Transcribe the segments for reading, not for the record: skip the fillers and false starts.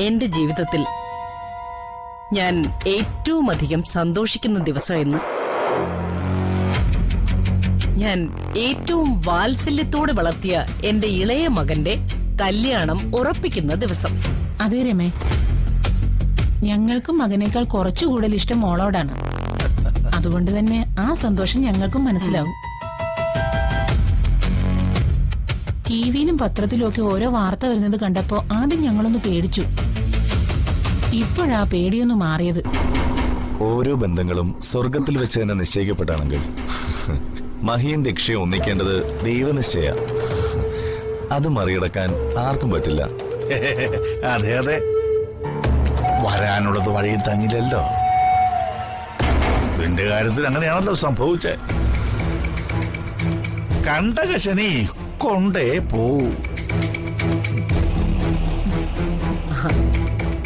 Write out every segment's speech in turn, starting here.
എന്റെ ജീവിതത്തിൽ ഞാൻ ഏറ്റവും അധികം സന്തോഷിക്കുന്ന ദിവസമെന്ന്. ഞാൻ ഏറ്റവും വാത്സല്യത്തോടെ വളർത്തിയ എന്റെ ഇളയ മകന്റെ കല്യാണം ഉറപ്പിക്കുന്ന ദിവസം. അതെ രമേ, ഞങ്ങൾക്കും മകനേക്കാൾ കുറച്ചു കൂടുതൽ ഇഷ്ടം മോളോടാണ്. അതുകൊണ്ട് തന്നെ ആ സന്തോഷം ഞങ്ങൾക്കും മനസ്സിലാവും. ടിവിയിലും പത്രത്തിലും ഒക്കെ ഓരോ വാർത്ത വരുന്നത് കണ്ടപ്പോ ആദ്യം ഞങ്ങളൊന്ന് പേടിച്ചു. ഇപ്പോഴാ പേടിയൊന്ന് മാറിയത്. ഓരോ ബന്ധങ്ങളും സ്വർഗത്തിൽ വെച്ച് തന്നെ നിശ്ചയിക്കപ്പെട്ടാണെങ്കിൽ മഹിയും ദീക്ഷയും ഒന്നിക്കേണ്ടത് ദൈവനിശ്ചയ. അത് മറികടക്കാൻ ആർക്കും പറ്റില്ല. അതെ അതെ, വരാനുള്ളത് വഴിയിൽ തങ്ങില്ലല്ലോ. നിന്റെ കാര്യത്തിൽ അങ്ങനെയാണല്ലോ സംഭവിച്ചേ. കണ്ടകശനി കൊണ്ടേ പോവൂ.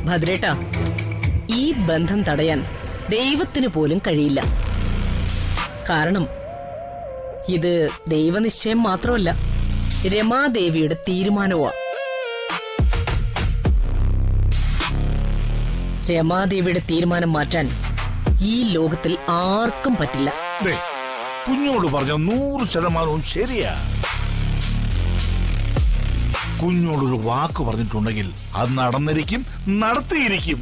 ഭദ്രേട്ടാ, ഈ ബന്ധം തടയാൻ ദൈവത്തിന് പോലും കഴിയില്ല. കാരണം ഇത് ദൈവനിശ്ചയം മാത്രമല്ല, രമാദേവിയുടെ തീരുമാനവുമാ. രമാദേവിയുടെ തീരുമാനം മാറ്റാൻ ഈ ലോകത്തിൽ ആർക്കും പറ്റില്ല. കുഞ്ഞോട് പറഞ്ഞ 100% ശരിയാ. കുഞ്ഞോടൊരു വാക്ക് പറഞ്ഞിട്ടുണ്ടെങ്കിൽ അത് നടന്നിരിക്കും, നടത്തിയിരിക്കും.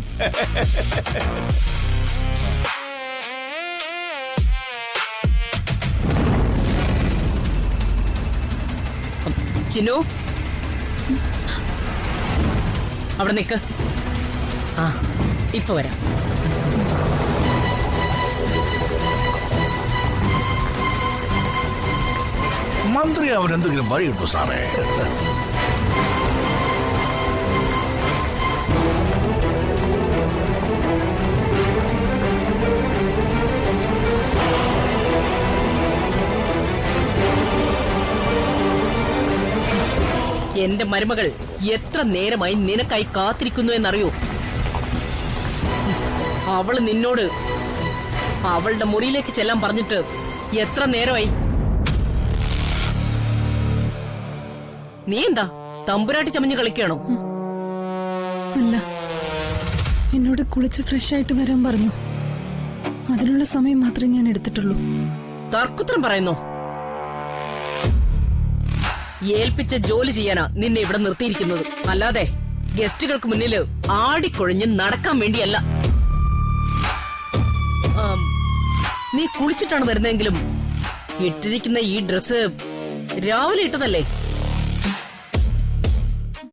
ചിന്നു, അവിടെ നിക്ക്. ആ, ഇപ്പൊ വരാം. മന്ത്രി അവനെന്തെങ്കിലും വഴിയുണ്ടോ സാറേ? എന്റെ മരുമകൾ എത്ര നേരമായി നിനക്കായി കാത്തിരിക്കുന്നു എന്നറിയോ? അവള് നിന്നോട് അവളുടെ മുറിയിലേക്ക് ചെല്ലാൻ പറഞ്ഞിട്ട് എത്ര നേരമായി? നീ എന്താ തമ്പുരാട്ടി ചമഞ്ഞ് കളിക്കണോ? അല്ല, എന്നോട് കുളിച്ച് ഫ്രഷ് ആയിട്ട് വരാൻ പറഞ്ഞു. അതിനുള്ള സമയം മാത്രമേ ഞാൻ എടുത്തിട്ടുള്ളൂ. തർക്കുത്തരം പറയുന്നോ? ഏൽപ്പിച്ച ജോലി ചെയ്യാനാ നിന്നെ ഇവിടെ നിർത്തിയിരിക്കുന്നത്, അല്ലാതെ ഗസ്റ്റുകൾക്ക് മുന്നിൽ ആടിക്കൊഴിഞ്ഞ് നടക്കാൻ വേണ്ടിയല്ല. നീ കുളിച്ചിട്ടാണ് വരുന്നതെങ്കിലും ഇട്ടിരിക്കുന്ന ഈ ഡ്രസ്സ് രാവിലെ ഇട്ടതല്ലേ?